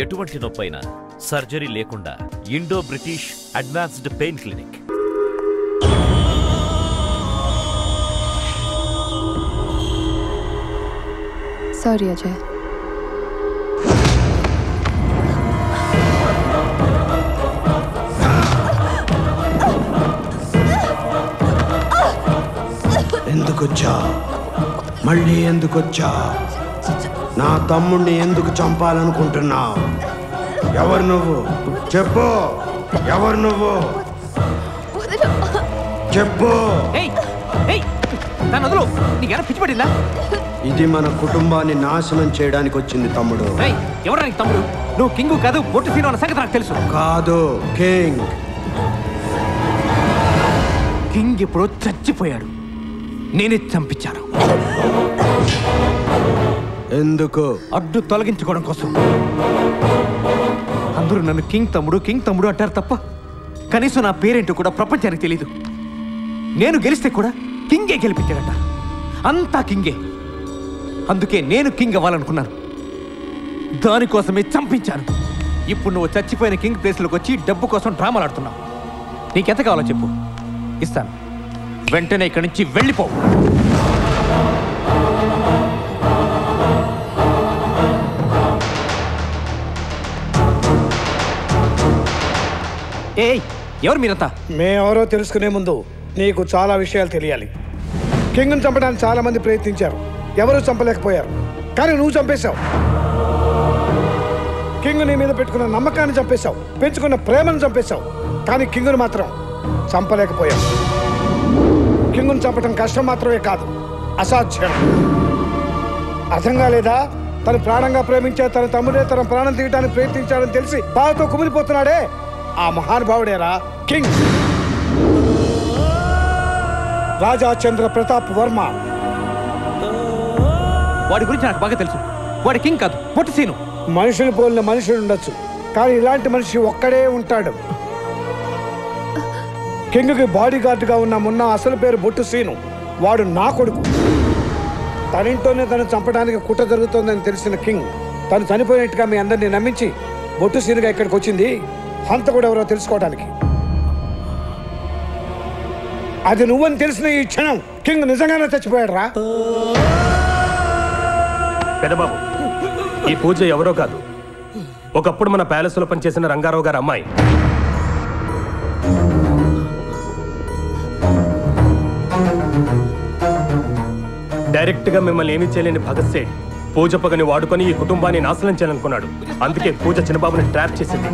ఎటువంటి నొప్పైనా సర్జరీ లేకుండా Indo British advanced pain clinic. Sorry Ajay. ఎందుకొచ్చా? మళ్ళీ ఎందుకొచ్చా? నా తమ్ముణ్ణి ఎందుకు చంపాలనుకుంటున్నావు? ఎవరు నువ్వు? చెప్పు, ఎవరు నువ్వు? చెప్పు. ఇది మన కుటుంబాన్ని నాశనం చేయడానికి వచ్చింది తమ్ముడు. ఎవరు తమ్ముడు? నువ్వు కింగ్ కాదు, బొట్టు సీను అన్న సంగతి నాకు తెలుసు. కాదు, కింగ్. కింగ్ ఎప్పుడో చచ్చిపోయాడు, నేనే చంపించాను. ఎందుకు? అడ్డు తొలగించుకోవడం కోసం. అందరూ నన్ను కింగ్ తమ్ముడు అంటారు తప్ప కనీసం నా పేరేంటో కూడా ప్రపంచానికి తెలీదు. నేను గెలిస్తే కూడా కింగే గెలిపించాడట. అంతా కింగే. అందుకే నేను కింగ్ అవ్వాలనుకున్నాను. దానికోసమే చంపించాను. ఇప్పుడు నువ్వు చచ్చిపోయిన కింగ్ ప్లేస్లోకి వచ్చి డబ్బు కోసం డ్రామాలు ఆడుతున్నావు. నీకెంత కావాలో చెప్పు, ఇస్తాను. వెంటనే ఇక్కడి నుంచి వెళ్ళిపో. ఏయ్, ఎవరు మీరంతా? మేమెవరో తెలుసుకునే ముందు నీకు చాలా విషయాలు తెలియాలి. కింగ్ను చంపడానికి చాలా మంది ప్రయత్నించారు, ఎవరూ చంపలేకపోయారు. కానీ నువ్వు చంపేశావు. కింగ్ నీ మీద పెట్టుకున్న నమ్మకాన్ని చంపేశావు, పెంచుకున్న ప్రేమను చంపేశావు. కానీ కింగ్ను మాత్రం చంపలేకపోయావు. కింగ్ను చంపడం కష్టం మాత్రమే కాదు, అసాధ్యం. అర్థం కాలేదా? తను ప్రాణంగా ప్రేమించే తన తమ్ముడే తన ప్రాణం తీయడానికి ప్రయత్నించాడని తెలిసి బాధతో కుమిలిపోతున్నాడే, ఆ మహానుభావుడేరా కింగ్. రాజా చంద్ర ప్రతాప్ వర్మ. వాడి గురించి నాకు బాగా తెలుసు. వాడి కింగ్ కాదు, పొట్టి సీను. మనిషిని పోలిన మనుషులు ఉండొచ్చు, కానీ ఇలాంటి మనిషి ఒక్కడే ఉంటాడు. కింగ్కి బాడీ గార్డ్గా ఉన్న అసలు పేరు బొట్టు సీను. వాడు నా కొడుకు. తనింటోనే తను చంపడానికి కుట్ర జరుగుతోందని తెలిసిన కింగ్ తను చనిపోయినట్టుగా మీ అందరినీ నమ్మించి బొట్టు సీనుగా ఇక్కడికి వచ్చింది హంతకుడు ఎవరో తెలుసుకోవడానికి. అది నువ్వని తెలిసిన ఈ క్షణం కింగ్ నిజంగానే చచ్చిపోయాడు రా. పెదబాబు, ఈ పూజ ఎవరో కాదు, ఒకప్పుడు మన ప్యాలెస్ లో పనిచేసిన రంగారావు గారి అమ్మాయి. డైరెక్ట్ గా మిమ్మల్ని ఏమీ చేయలేని భగత్ సేఠ్ పూజ పగని వాడుకొని ఈ కుటుంబాన్ని నాశనం చేయాలనుకున్నాడు. అందుకే పూజ చిన్నబాబుని ట్రాప్ చేసింది.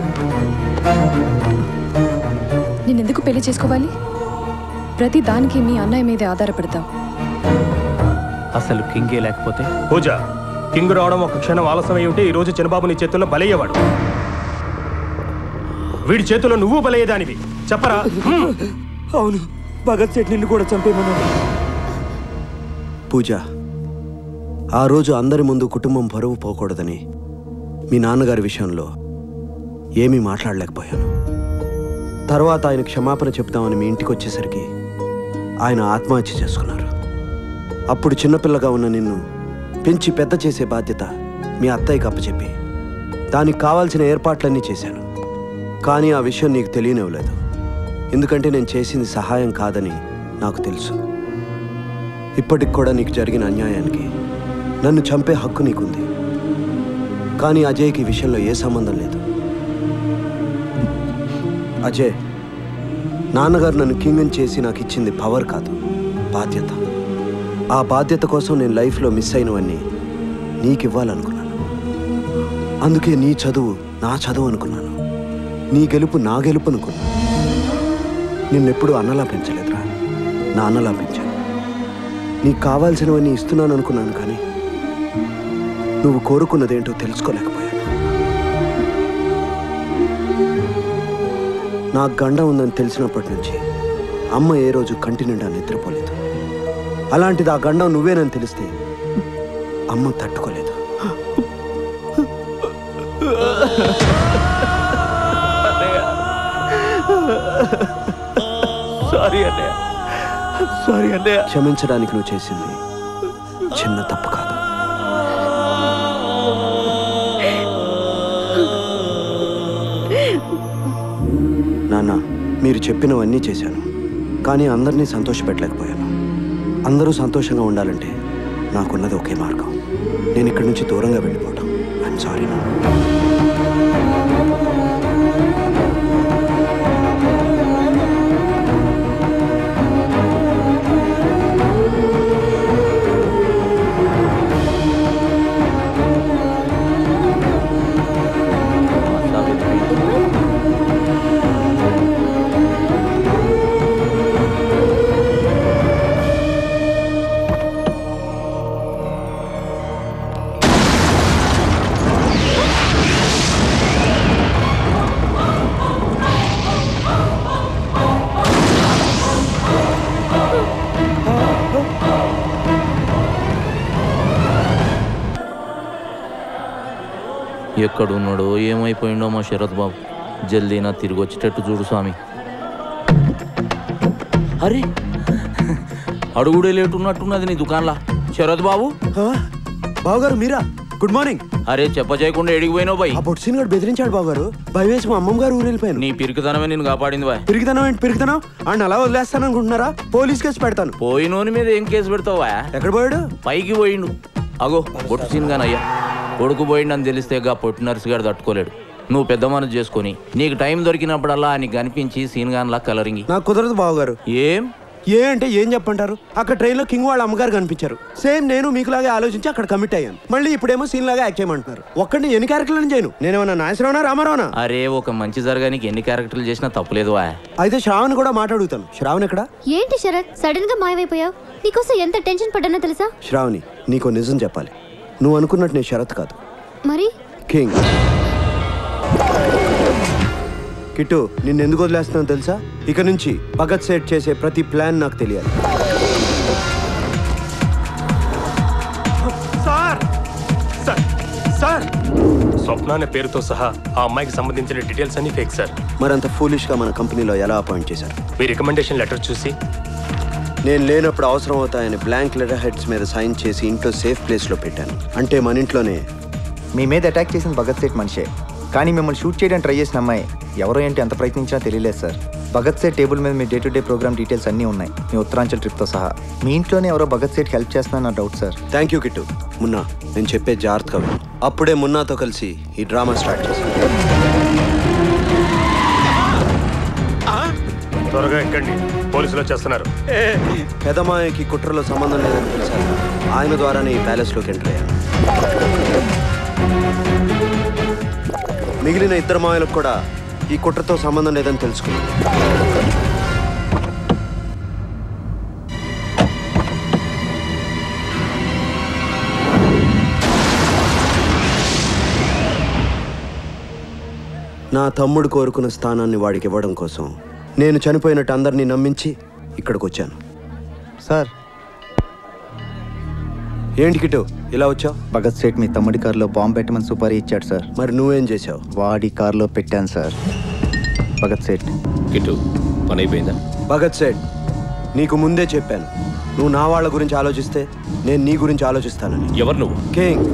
నేనెందుకు పెళ్లి చేసుకోవాలి? ప్రతి దానికి మీ అన్నయ్య మీదే ఆధారపడతావు. అసలు కింగే లేకపోతే? పూజ, కింగ్ రావడం ఒక క్షణం ఆలస్యమై ఉంటే ఈ రోజు చిన్నబాబు నీ చేతుల్లో బలయ్యేవాడు. వీడి చేతుల్లో నువ్వు బలయ్యేదానివి. చెప్పరా? అవును, భగత్ సేఠ్ నిన్ను కూడా చంపేమన్నాడు. పూజ, ఆ రోజు అందరి ముందు కుటుంబం పరువు పోకూడదని మీ నాన్నగారి విషయంలో ఏమీ మాట్లాడలేకపోయాను. తర్వాత ఆయన క్షమాపణ చెప్తామని మీ ఇంటికి వచ్చేసరికి ఆయన ఆత్మహత్య చేసుకున్నారు. అప్పుడు చిన్నపిల్లగా ఉన్న నిన్ను పెంచి పెద్ద చేసే బాధ్యత మీ అత్తయ్యకి అప్పచెప్పి దానికి కావాల్సిన ఏర్పాట్లన్నీ చేశాను. కానీ ఆ విషయం నీకు తెలియనివ్వలేదు. ఎందుకంటే నేను చేసింది సహాయం కాదని నాకు తెలుసు. ఇప్పటికి కూడా నీకు జరిగిన అన్యాయానికి నన్ను చంపే హక్కు నీకుంది. కానీ అజయ్కి ఈ విషయంలో ఏ సంబంధం లేదు. అజయ్, నాన్నగారు నన్ను కింగ్ని చేసి నాకు ఇచ్చింది పవర్ కాదు, బాధ్యత. ఆ బాధ్యత కోసం నేను లైఫ్లో మిస్ అయినవన్నీ నీకు ఇవ్వాలనుకున్నాను. అందుకే నీ చదువు నా చదువు అనుకున్నాను, నీ గెలుపు నా గెలుపు అనుకున్నాను. నిన్నెప్పుడు అన్నలా పెంచలేదురా, నా అన్నలా పెంచాను. నీకు కావాల్సినవన్నీ ఇస్తున్నాను అనుకున్నాను, కానీ నువ్వు కోరుకున్నదేంటో తెలుసుకోలేకపోయాను. నాకు గండం ఉందని తెలిసినప్పటి నుంచి అమ్మ ఏ రోజు కంటి నిండా నిద్రపోలేదు. అలాంటిది ఆ గండం నువ్వేనని తెలిస్తే అమ్మ తట్టుకోలేదు. సారీ అన్నయ్య. క్షమించడానికి నువ్వు చేసింది చిన్న తప్పు కాదు. నాన్న, మీరు చెప్పినవన్నీ చేశాను, కానీ అందరినీ సంతోషపెట్టలేకపోయాను. అందరూ సంతోషంగా ఉండాలంటే నాకున్నది ఒకే మార్గం. నేను ఇక్కడి నుంచి దూరంగా వెళ్ళిపోవటం. ఐఎమ్ సారీ నాన్న. ఎక్కడున్నాడో ఏమైపోయిండో మా శరత్ బాబు. జల్దీనా తిరిగి వచ్చేటట్టు చూడు స్వామి. అరే అడుగుడే లేటు ఉన్నట్టున్నది నీ దుకాణంలా. శరత్ బాబు. బావగారు మీరా? Good morning. అరే చెప్ప చేయకుండా ఎడిగిపోయినావు బాయ్. ఆ బొట్సిన్ గారు బెదిరించాడు బావగారు. భయం వేసి మా అమ్మమ్మ గారు ఊరు వెళ్ళిపోయాను. నీ పిరికితనమే నేను కాపాడింది బాయ్. పిరికితనం ఏంటి పిరికితనం? అండ్ అలా వదిలేస్తాను అనుకుంటున్నారా? పోలీస్ కేసు పెడతాను. పోయినోని మీద ఏం కేసు పెడతావా? ఎక్కడ పోయాడు? పైకి పోయిండు. అగో బొట్టు సీన్ గానయ్యా. కొడుకు పోయిండని తెలిస్తే గా పొట్టి నర్సు గారు తట్టుకోలేడు. నువ్వు పెద్ద మనసు చేసుకుని నీకు టైం దొరికినప్పుడల్లా ఆయన కనిపించి సీన్ గాన్లా కలరింగ్. నాకు కుదరదు బావగారు. ఏం ఏ అంటే ఏం చెప్పంటారు? అక్కడ ట్రైన్లో కింగ్ వాళ్ళ అమ్మగారు కనిపించారు. సేమ్ నేను మీకులాగే ఆలోచించి అక్కడ కమిట్ అయ్యాను. మళ్ళీ ఇప్పుడేమో సీన్ లాగా యాక్ట్ చేయమంటున్నారు. ఒక్కడిని ఎన్ని క్యారెక్టర్లను చేయను? నేనేమన్నా నాగేశ్వరరావునా రామారావునా? అరే ఒక మంచి జరగానికి ఎన్ని క్యారెక్టర్లు చేసినా తప్పులేదు. అయితే శ్రావణ్ కూడా మాట్లాడుతాను. శ్రావణ్ ఎక్కడ? ఏంటి శరత్ సడన్ గా మాయమైపోయావు? నీకోసం ఎంత టెన్షన్ పడ్డానో తెలుసా? శ్రావణి, నీకో నిజం చెప్పాలి. నువ్వు అనుకున్నట్టు నేను శరత్ కాదు, మరి కింగ్. కిట్టు, నిన్నెందుకు వదిలేస్తున్నాను తెలుసా? ఇక నుంచి భగత్ సేట్ చేసే ప్రతి ప్లాన్ నాకు తెలియాలి. స్వప్న అనే పేరుతో సహా ఆ అమ్మాయికి సంబంధించిన డీటెయిల్స్ అన్ని ఫేక్ సార్. మరంత ఫూలిష్ గా మన కంపెనీలో ఎలా అపాయింట్ చేశారు? మీ రికమెండేషన్ లెటర్ చూసి నేను లేనప్పుడు అవసరం అవుతాయని బ్లాంక్ లెటర్ హెడ్స్ మీద సైన్ చేసి ఇంట్లో సేఫ్ ప్లేస్ లో పెట్టాను. అంటే మన ఇంట్లోనే. మీ మీద అటాక్ చేసిన భగత్ సేట్ మనిషే, కానీ మిమ్మల్ని షూట్ చేయడానికి ట్రై చేసిన అమ్మాయి ఎవరో ఏంటి ఎంత ప్రయత్నించినా తెలియలేదు సార్. భగత్ సేట్ టేబుల్ మీద మీ day to day programme details అన్నీ ఉన్నాయి, మీ ఉత్తరాంచల్ ట్రిప్తో సహా. మీ ఇంట్లోనే ఎవరో భగత్ సేట్ హెల్ప్ చేస్తున్నా నా doubt sir. Thank you Kittu. Munna, నేను చెప్పే జాగ్రత్తగా విను. అప్పుడే మున్నాతో కలిసి ఈ డ్రామా స్టార్ట్ చేశాను. త్వరగా ఎక్కండి, పోలీసులు వచ్చేస్తున్నారు. పెదమాయకి కుట్రలో సంబంధం లేదని తెలిసాను. ఆయన ద్వారానే ఈ ప్యాలెస్లోకి ఎంటర్ అయ్యాను. మిగిలిన ఇద్దరు మాయలకు కూడా ఈ కుట్రతో సంబంధం లేదని తెలుసుకున్నాను. నా తమ్ముడు కోరుకున్న స్థానాన్ని వాడికి ఇవ్వడం కోసం నేను చనిపోయినట్టు అందరినీ నమ్మించి ఇక్కడికి వచ్చాను. సార్ ఏంటి కిట్టు ఇలా వచ్చావు? భగత్ సేట్ మీ తమ్ముడి కారులో బాంబు పెట్టమని సుపారీ ఇచ్చాడు సార్. మరి నువ్వేం చేసావు? వాడి కారులో పెట్టాను సార్. భగత్ సేట్ కిట్టు పని అయిపోయిందా? భగత్ సేట్, నీకు ముందే చెప్పాను, నువ్వు నా వాళ్ళ గురించి ఆలోచిస్తే నేను నీ గురించి ఆలోచిస్తానని. ఎవరు నువ్వు? కింగ్.